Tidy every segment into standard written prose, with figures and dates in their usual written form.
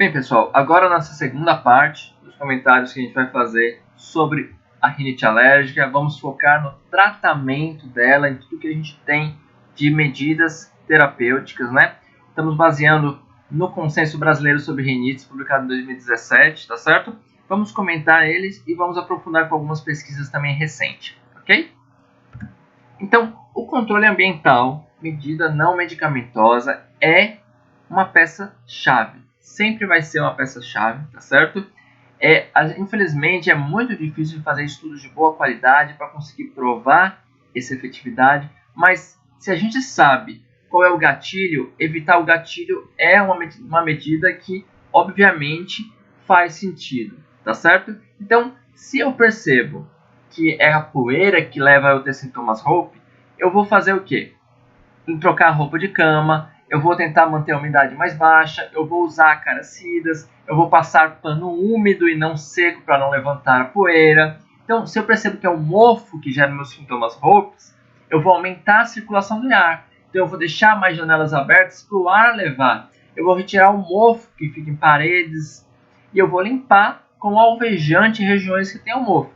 Bem, pessoal, agora nessa segunda parte dos comentários que a gente vai fazer sobre a rinite alérgica, vamos focar no tratamento dela, em tudo que a gente tem de medidas terapêuticas, né? Estamos baseando no Consenso Brasileiro sobre Rinites, publicado em 2017, tá certo? Vamos comentar eles e vamos aprofundar com algumas pesquisas também recentes, ok? Então, o controle ambiental, medida não medicamentosa, é uma peça-chave. Sempre vai ser uma peça-chave, tá certo? Infelizmente, é muito difícil de fazer estudos de boa qualidade para conseguir provar essa efetividade, mas se a gente sabe qual é o gatilho, evitar o gatilho é uma medida que, obviamente, faz sentido, tá certo? Então, se eu percebo que é a poeira que leva a eu ter sintomas HOPE, eu vou fazer o quê? Trocar a roupa de cama, eu vou tentar manter a umidade mais baixa, eu vou usar caricidas, eu vou passar pano úmido e não seco para não levantar a poeira. Então, se eu percebo que é o mofo que gera meus sintomas HOPE, eu vou aumentar a circulação do ar. Então, eu vou deixar mais janelas abertas para o ar levar. Eu vou retirar o mofo que fica em paredes e eu vou limpar com alvejante regiões que tem o mofo.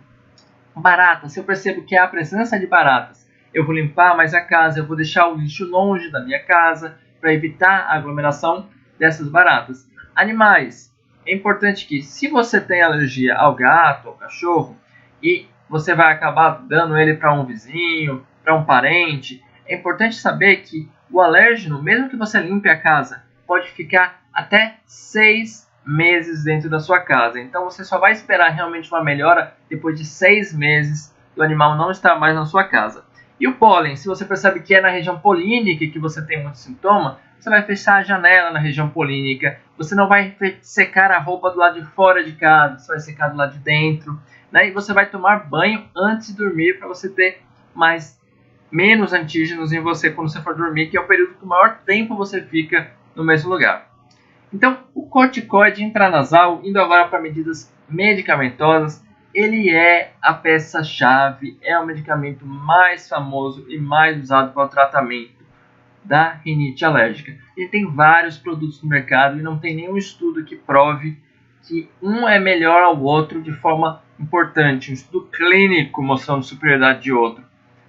Baratas, se eu percebo que há a presença de baratas, eu vou limpar mais a casa, eu vou deixar o lixo longe da minha casa para evitar a aglomeração dessas baratas. Animais, é importante que se você tem alergia ao gato, ao cachorro, e você vai acabar dando ele para um vizinho, para um parente, é importante saber que o alérgeno, mesmo que você limpe a casa, pode ficar até 6 meses dentro da sua casa. Então você só vai esperar realmente uma melhora depois de 6 meses do animal não estar mais na sua casa. E o pólen, se você percebe que é na região polínica que você tem muito sintoma, você vai fechar a janela na região polínica, você não vai secar a roupa do lado de fora de casa, você vai secar do lado de dentro, né? E você vai tomar banho antes de dormir para você ter menos antígenos em você quando você for dormir, que é o período que o maior tempo você fica no mesmo lugar. Então, o corticoide intranasal, indo agora para medidas medicamentosas, ele é a peça-chave, é o medicamento mais famoso e mais usado para o tratamento da rinite alérgica. Ele tem vários produtos no mercado e não tem nenhum estudo que prove que um é melhor ao outro de forma importante, um estudo clínico mostrando superioridade de outro,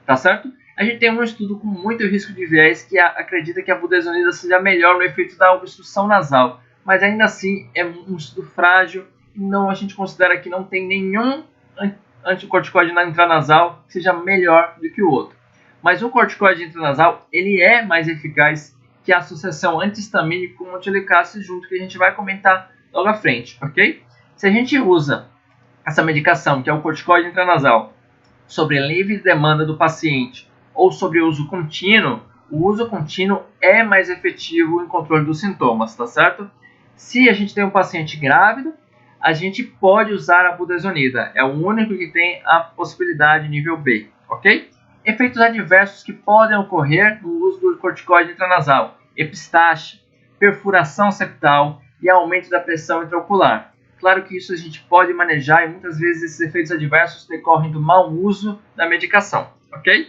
tá certo? A gente tem um estudo com muito risco de viés que acredita que a budesonida seja melhor no efeito da obstrução nasal, mas ainda assim é um estudo frágil. Não, a gente considera que não tem nenhum anticorticoide intranasal que seja melhor do que o outro. Mas o corticoide intranasal, ele é mais eficaz que a associação antihistamínica com montelukast junto, que a gente vai comentar logo à frente, ok? Se a gente usa essa medicação, que é o corticoide intranasal, sobre livre demanda do paciente ou sobre uso contínuo, o uso contínuo é mais efetivo em controle dos sintomas, tá certo? Se a gente tem um paciente grávido, a gente pode usar a budesonida. É o único que tem a possibilidade nível B, ok? Efeitos adversos que podem ocorrer no uso do corticoide intranasal: epistaxe, perfuração septal e aumento da pressão intraocular. Claro que isso a gente pode manejar e muitas vezes esses efeitos adversos decorrem do mau uso da medicação, ok?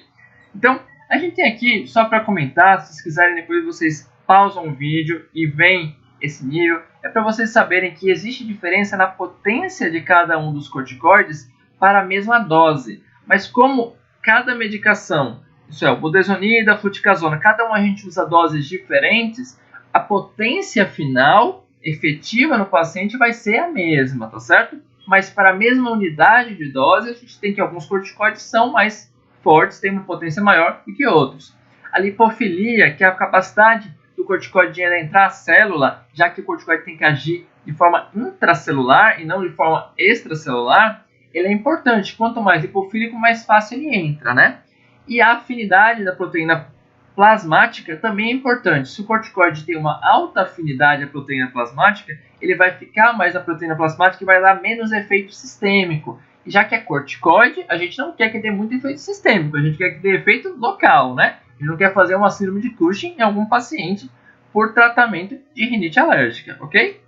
Então, a gente tem aqui, só para comentar, se vocês quiserem depois vocês pausam o vídeo e veem esse nível, é para vocês saberem que existe diferença na potência de cada um dos corticoides para a mesma dose. Mas como cada medicação, isso é, o budesonida, a fluticasona, cada um a gente usa doses diferentes, a potência final efetiva no paciente vai ser a mesma, tá certo? Mas para a mesma unidade de dose, a gente tem que alguns corticoides são mais fortes, têm uma potência maior do que outros. A lipofilia, que é a capacidade do corticoide de entrar à célula, já que o corticoide tem que agir de forma intracelular e não de forma extracelular, ele é importante. Quanto mais lipofílico, mais fácil ele entra, né? E a afinidade da proteína plasmática também é importante. Se o corticoide tem uma alta afinidade à proteína plasmática, ele vai ficar mais na proteína plasmática e vai dar menos efeito sistêmico. E já que é corticoide, a gente não quer que dê muito efeito sistêmico, a gente quer que dê efeito local, né? A gente não quer fazer uma síndrome de Cushing em algum paciente por tratamento de rinite alérgica, ok?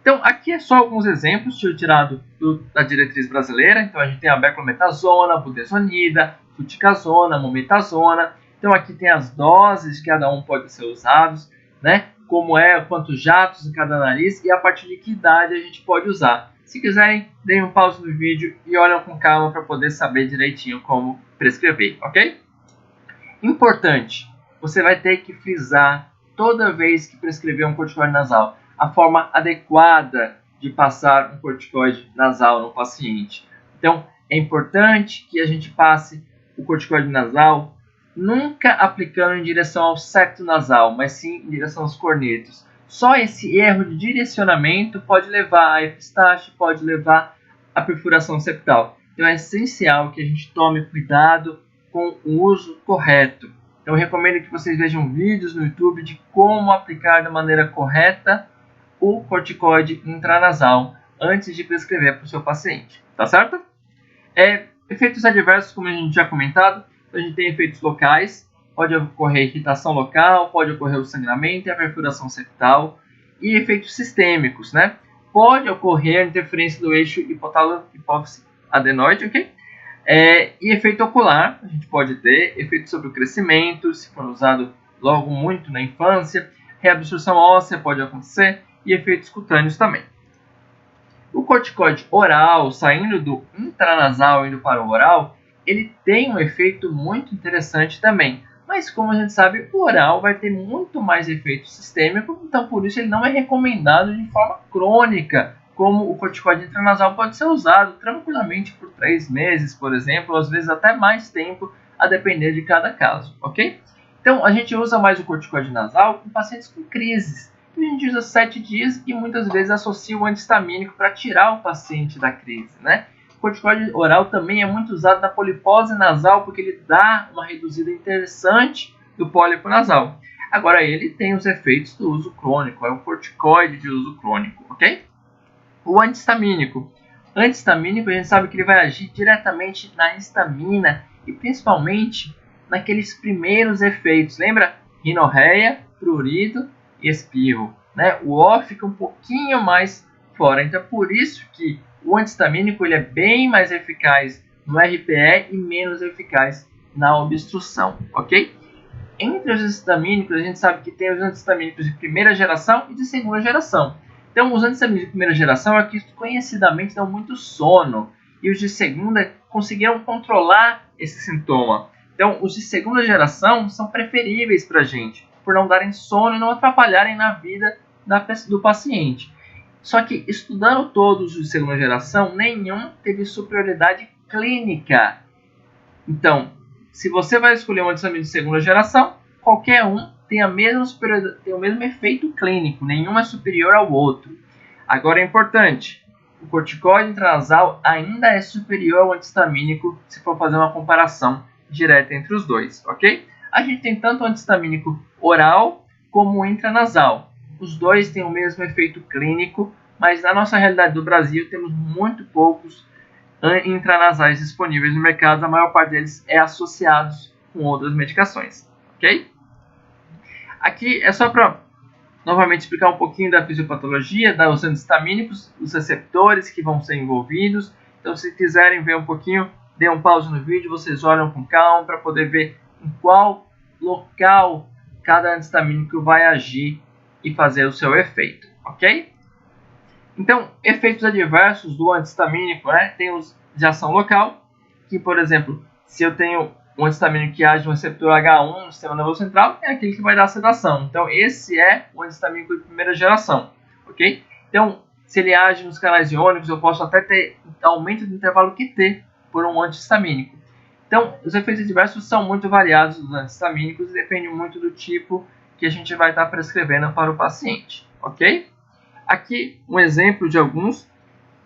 Então, aqui é só alguns exemplos tirado da diretriz brasileira. Então, a gente tem a beclometasona, budesonida, fluticasona, mometasona. Então, aqui tem as doses que cada um pode ser usados, né? como é, quantos jatos em cada nariz e a partir de que idade a gente pode usar. Se quiserem, deem um pause no vídeo e olhem com calma para poder saber direitinho como prescrever, ok? Importante, você vai ter que frisar toda vez que prescrever um corticoide nasal a forma adequada de passar um corticoide nasal no paciente. Então, é importante que a gente passe o corticoide nasal nunca aplicando em direção ao septo nasal, mas sim em direção aos cornetos. Só esse erro de direcionamento pode levar a epistaxe, pode levar à perfuração septal. Então é essencial que a gente tome cuidado com o uso correto. Eu recomendo que vocês vejam vídeos no YouTube de como aplicar da maneira correta o corticoide intranasal antes de prescrever para o seu paciente, tá certo? Efeitos adversos, como a gente já comentado, a gente tem efeitos locais, pode ocorrer irritação local, pode ocorrer o sangramento e a perfuração septal, e efeitos sistêmicos, né? Pode ocorrer a interferência do eixo hipotálamo-hipófise adenoide, ok? E efeito ocular, a gente pode ter efeito sobre o crescimento, se for usado logo muito na infância, reabsorção óssea pode acontecer, e efeitos cutâneos também. O corticoide oral, saindo do intranasal e indo para o oral, ele tem um efeito muito interessante também. Mas como a gente sabe, o oral vai ter muito mais efeito sistêmico, então por isso ele não é recomendado de forma crônica, como o corticoide intranasal pode ser usado tranquilamente por 3 meses, por exemplo, ou às vezes até mais tempo, a depender de cada caso, ok? Então a gente usa mais o corticoide nasal com pacientes com crises. A gente usa 7 dias e muitas vezes associa o antihistamínico para tirar o paciente da crise, né? O corticoide oral também é muito usado na polipose nasal porque ele dá uma reduzida interessante do pólipo nasal. Agora ele tem os efeitos do uso crônico, é um corticoide de uso crônico, ok? O antihistamínico. Antihistamínico a gente sabe que ele vai agir diretamente na histamina e principalmente naqueles primeiros efeitos. Lembra? Rinorreia, prurido e espirro, né? O O fica um pouquinho mais fora, então é por isso que o antihistamínico ele é bem mais eficaz no RPE e menos eficaz na obstrução, ok? Entre os antihistamínicos, a gente sabe que tem os antihistamínicos de primeira geração e de segunda geração. Então, os antihistamínicos de primeira geração aqui conhecidamente dão muito sono, e os de segunda conseguiram controlar esse sintoma. Então, os de segunda geração são preferíveis para a gente, por não darem sono e não atrapalharem na vida do paciente. Só que, estudando todos os de segunda geração, nenhum teve superioridade clínica. Então, se você vai escolher um antihistamínico de segunda geração, qualquer um tem o mesmo efeito clínico, nenhum é superior ao outro. Agora é importante, o corticoide intranasal ainda é superior ao antihistamínico se for fazer uma comparação direta entre os dois, ok? A gente tem tanto o antihistamínico oral como o intranasal. Os dois têm o mesmo efeito clínico, mas na nossa realidade do Brasil temos muito poucos intranasais disponíveis no mercado. A maior parte deles é associados com outras medicações, ok? Aqui é só para novamente explicar um pouquinho da fisiopatologia, dos antihistamínicos, os receptores que vão ser envolvidos. Então, se quiserem ver um pouquinho, dê um pause no vídeo, vocês olham com calma para poder ver em qual local cada antihistamínico vai agir e fazer o seu efeito, ok? Então, efeitos adversos do antihistamínico, né? Tem os de ação local, que, por exemplo, se eu tenho um antihistamínico que age no receptor H1 no sistema nervoso central, é aquele que vai dar sedação. Então, esse é o antihistamínico de primeira geração, ok? Então, se ele age nos canais iônicos, eu posso até ter aumento do intervalo QT por um antihistamínico. Então, os efeitos adversos são muito variados dos antihistamínicos e depende muito do tipo que a gente vai estar prescrevendo para o paciente, ok? Aqui um exemplo de alguns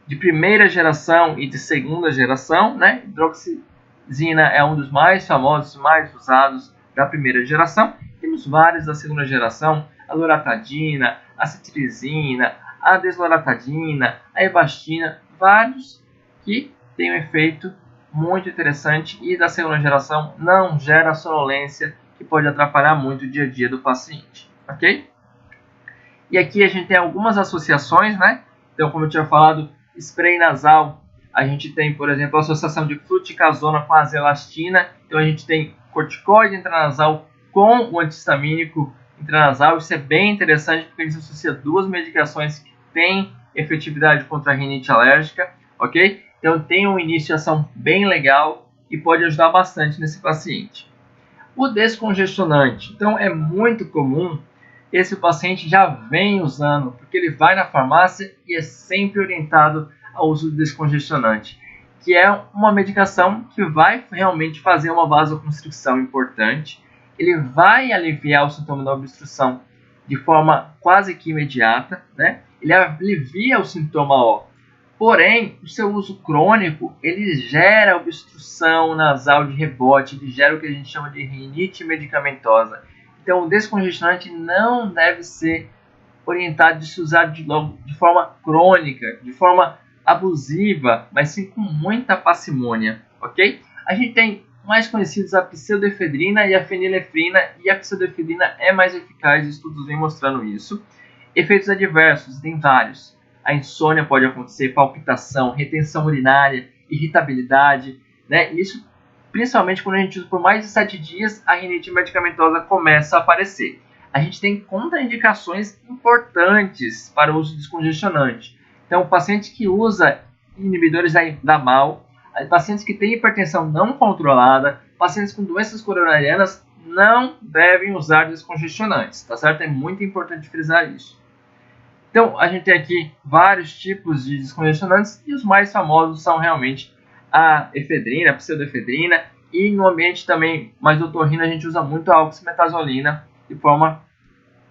de primeira geração e de segunda geração, né? Hidroxizina é um dos mais famosos, mais usados da primeira geração. Temos vários da segunda geração, a loratadina, a cetirizina, a desloratadina, a ebastina, vários que têm um efeito muito interessante e da segunda geração não gera sonolência que pode atrapalhar muito o dia a dia do paciente, ok? E aqui a gente tem algumas associações, né? Então, como eu tinha falado, spray nasal, a gente tem, por exemplo, a associação de fluticasona com azelastina. Então, a gente tem corticoide intranasal com o antihistamínico intranasal. Isso é bem interessante porque a gente associa duas medicações que têm efetividade contra a rinite alérgica, ok? Então tem um início de ação bem legal e pode ajudar bastante nesse paciente. O descongestionante, então é muito comum esse paciente já vem usando, porque ele vai na farmácia e é sempre orientado ao uso do descongestionante, que é uma medicação que vai realmente fazer uma vasoconstricção importante, ele vai aliviar o sintoma da obstrução de forma quase que imediata, né? Ele alivia o sintoma O. Porém, o seu uso crônico, ele gera obstrução nasal de rebote, ele gera o que a gente chama de rinite medicamentosa. Então, o descongestionante não deve ser orientado de se usar de forma crônica, de forma abusiva, mas sim com muita parcimônia, ok? A gente tem mais conhecidos a pseudoefedrina e a fenilefrina, e a pseudoefedrina é mais eficaz, estudos vêm mostrando isso. Efeitos adversos, tem vários. A insônia pode acontecer, palpitação, retenção urinária, irritabilidade, né? Isso principalmente quando a gente usa por mais de 7 dias, a rinite medicamentosa começa a aparecer. A gente tem contraindicações importantes para o uso de descongestionante. Então, o paciente que usa inibidores da MAO, pacientes que têm hipertensão não controlada, pacientes com doenças coronarianas não devem usar descongestionantes, tá certo? É muito importante frisar isso. Então, a gente tem aqui vários tipos de descongestionantes e os mais famosos são realmente a efedrina, a pseudoefedrina, e no ambiente também mais otorrino a gente usa muito a oxametazolina de forma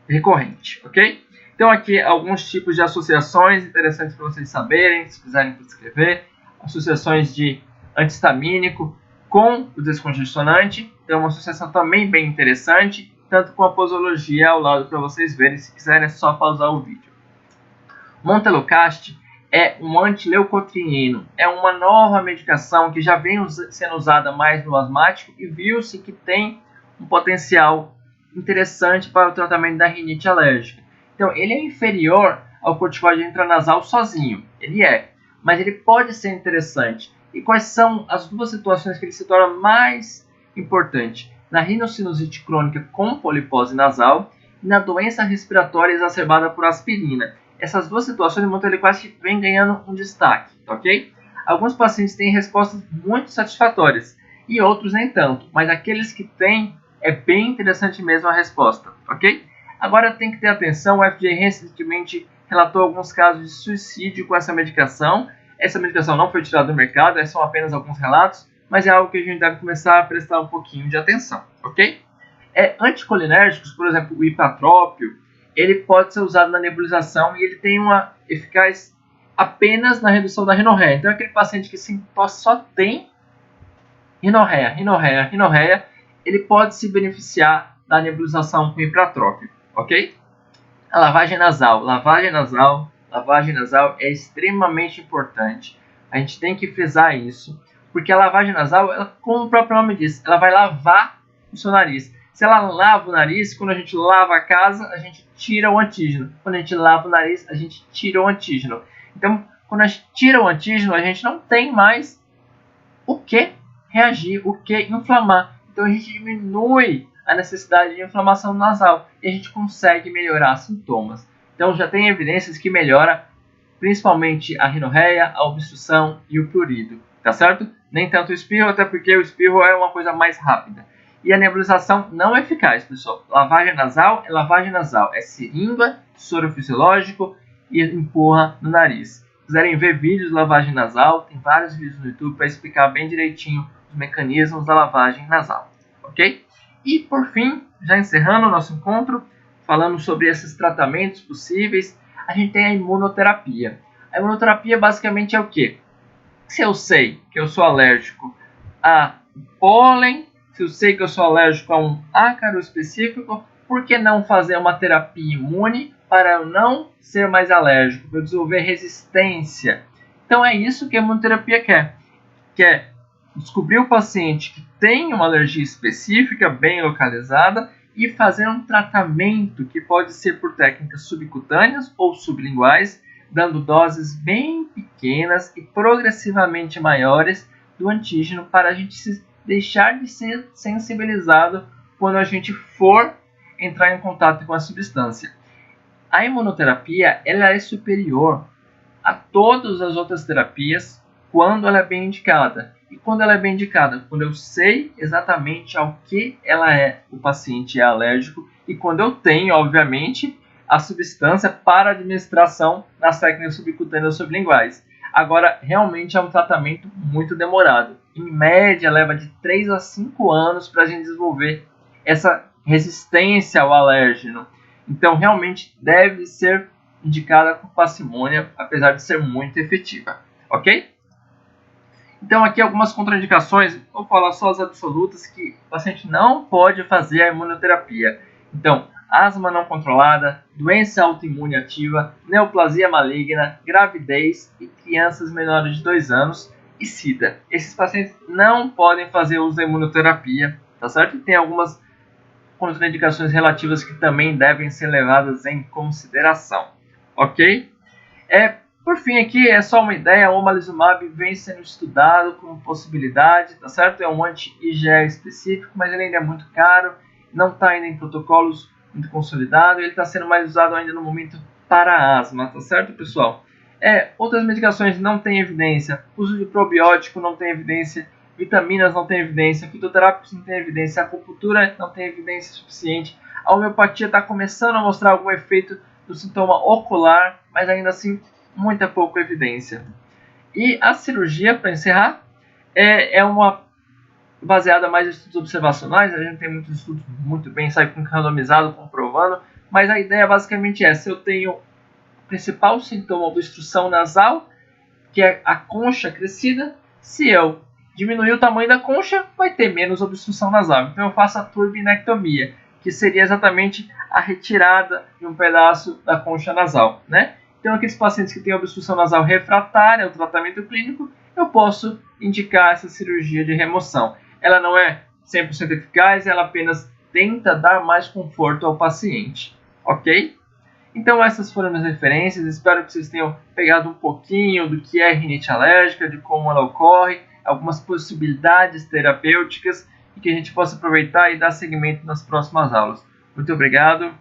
recorrente, ok? Então aqui alguns tipos de associações interessantes para vocês saberem, se quiserem prescrever, associações de antihistamínico com o descongestionante, então uma associação também bem interessante, tanto com a posologia ao lado para vocês verem, se quiserem é só pausar o vídeo. Montelukast é um antileucotrieno, é uma nova medicação que já vem sendo usada mais no asmático e viu-se que tem um potencial interessante para o tratamento da rinite alérgica. Então, ele é inferior ao corticoide intranasal sozinho, ele é, mas ele pode ser interessante. E quais são as duas situações que ele se torna mais importante? Na rinocinusite crônica com polipose nasal e na doença respiratória exacerbada por aspirina. Essas duas situações, o Montelukast vem ganhando um destaque, ok? Alguns pacientes têm respostas muito satisfatórias e outros nem tanto, mas aqueles que têm, é bem interessante mesmo a resposta, ok? Agora tem que ter atenção, o FDA recentemente relatou alguns casos de suicídio com essa medicação. Essa medicação não foi tirada do mercado, são apenas alguns relatos, mas é algo que a gente deve começar a prestar um pouquinho de atenção, ok? Anticolinérgicos, por exemplo, o ipatrópio, ele pode ser usado na nebulização e ele tem uma eficácia apenas na redução da rinorreia. Então, aquele paciente que só tem rinorreia, ele pode se beneficiar da nebulização com ipatrópio, ok? A lavagem nasal é extremamente importante. A gente tem que frisar isso, porque a lavagem nasal, ela, como o próprio nome diz, ela vai lavar o seu nariz. Se ela lava o nariz, quando a gente lava a casa, a gente tira o antígeno. Quando a gente lava o nariz, a gente tira o antígeno. Então, quando a gente tira o antígeno, a gente não tem mais o que reagir, o que inflamar. Então, a gente diminui a necessidade de inflamação nasal e a gente consegue melhorar sintomas. Então, já tem evidências que melhora principalmente a rinorreia, a obstrução e o prurido, tá certo? Nem tanto o espirro, até porque o espirro é uma coisa mais rápida. E a nebulização não é eficaz, pessoal. Lavagem nasal, é seringa, soro fisiológico e empurra no nariz. Se quiserem ver vídeos de lavagem nasal, tem vários vídeos no YouTube para explicar bem direitinho os mecanismos da lavagem nasal, ok? E por fim, já encerrando o nosso encontro, falando sobre esses tratamentos possíveis, a gente tem a imunoterapia. A imunoterapia basicamente é o quê? Se eu sei que eu sou alérgico a pólen, se eu sei que eu sou alérgico a um ácaro específico, por que não fazer uma terapia imune para eu não ser mais alérgico, para eu desenvolver resistência? Então é isso que a imunoterapia quer. Quer descobrir o paciente que tem uma alergia específica, bem localizada, e fazer um tratamento que pode ser por técnicas subcutâneas ou sublinguais, dando doses bem pequenas e progressivamente maiores do antígeno para a gente deixar de ser sensibilizado quando a gente for entrar em contato com a substância. A imunoterapia ela é superior a todas as outras terapias quando ela é bem indicada. E quando ela é bem indicada? Quando eu sei exatamente ao que ela é, o paciente é alérgico, e quando eu tenho, obviamente, a substância para administração nas técnicas subcutâneas sublinguais. Agora, realmente é um tratamento muito demorado. Em média, leva de 3 a 5 anos para a gente desenvolver essa resistência ao alérgeno. Então, realmente deve ser indicada com parcimônia, apesar de ser muito efetiva. Ok? Então, aqui algumas contraindicações. Vou falar só as absolutas que o paciente não pode fazer a imunoterapia. Então, asma não controlada, doença autoimune ativa, neoplasia maligna, gravidez e crianças menores de 2 anos e SIDA. Esses pacientes não podem fazer uso da imunoterapia, tá certo? E tem algumas contraindicações relativas que também devem ser levadas em consideração, ok? Por fim, aqui é só uma ideia, o omalizumab vem sendo estudado como possibilidade, tá certo? É um anti-IgE específico, mas ele ainda é muito caro, não está ainda em protocolos muito consolidados, ele está sendo mais usado ainda no momento para asma, tá certo, pessoal? Outras medicações não têm evidência, uso de probiótico não tem evidência, vitaminas não tem evidência, fitoterápicos não tem evidência, a acupuntura não tem evidência suficiente, a homeopatia está começando a mostrar algum efeito do sintoma ocular, mas ainda assim muita pouca evidência. E a cirurgia, para encerrar, é uma baseada mais em estudos observacionais, a gente tem muitos estudos muito bem randomizados, comprovando, mas a ideia basicamente é, se eu tenho o principal sintoma obstrução nasal, que é a concha crescida, se eu diminuir o tamanho da concha, vai ter menos obstrução nasal. Então eu faço a turbinectomia, que seria exatamente a retirada de um pedaço da concha nasal, né? Então, aqueles pacientes que têm obstrução nasal refratária ao tratamento clínico, eu posso indicar essa cirurgia de remoção. Ela não é 100% eficaz, ela apenas tenta dar mais conforto ao paciente, ok? Então, essas foram as referências. Espero que vocês tenham pegado um pouquinho do que é rinite alérgica, de como ela ocorre, algumas possibilidades terapêuticas e que a gente possa aproveitar e dar seguimento nas próximas aulas. Muito obrigado.